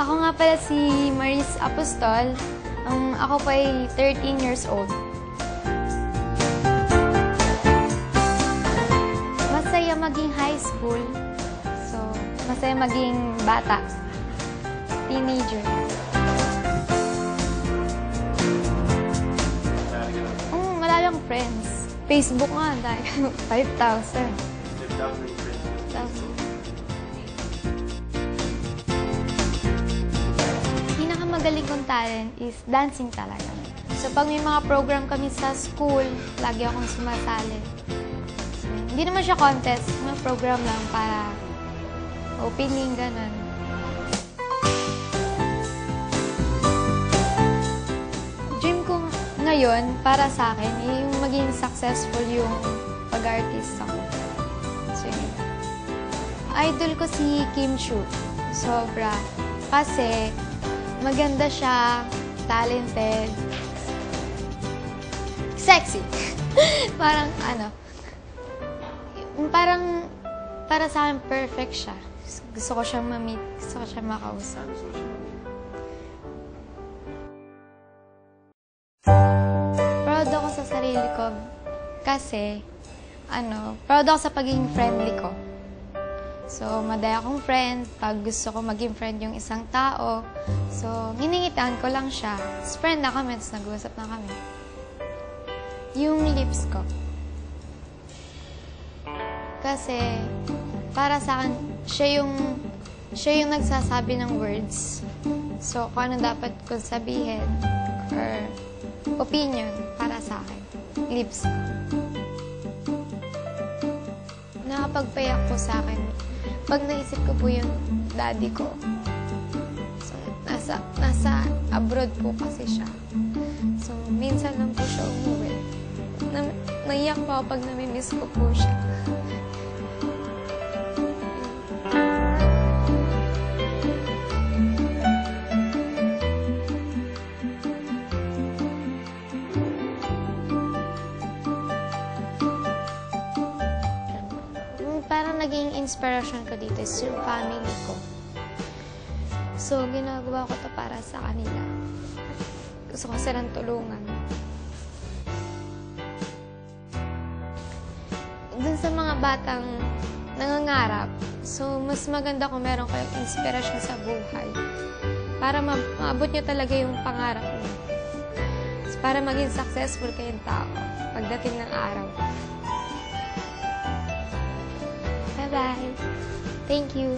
Ako nga pala si Maris Apostol. Ako po ay 13 years old. Masaya maging high school. So, masaya maging bata. Teenager. Malalang friends. Facebook nga, dahil 5,000. 5,000. Pinakamagaling kong talent is dancing talaga. So pag may mga program kami sa school, lagi akong sumasali. So, hindi naman siya contest, mga program lang para opening, ganun. Dream ko ngayon, para sa akin, yung maging successful yung pag-artist ako. So, idol ko si Kim Chiu. Sobra. Kasi, maganda siya, talented, sexy. Parang, parang, para sa akin, perfect siya. Gusto ko siyang ma-meet, gusto ko siyang makausap. Proud ako sa sarili ko kasi, proud ako sa pagiging friendly ko. So, madaya akong friend. Pag gusto ko maging friend yung isang tao, so, giningitan ko lang siya. Tapos friend na kami, tapos nag-uusap na kami. Yung lips ko. Kasi, para sa akin, siya yung nagsasabi ng words. So, kung ano dapat kong sabihin, or opinion para sa akin. Lips ko. Nakapagpayak po sa akin. Pag naisip ko po yung daddy ko, so, nasa abroad po kasi siya. So, minsan lang po siya umuwi. Naiyak po ako pag namimiss ko po siya. Parang naging inspiration ko dito is yung family ko. So, ginagawa ko to para sa kanila. Gusto ko silang tulungan. Dun sa mga batang nangangarap, so, mas maganda kung meron kayong inspirasyon sa buhay para maabot nyo talaga yung pangarap nyo. So, para maging successful kayong tao pagdating ng araw. Bye-bye. Thank you.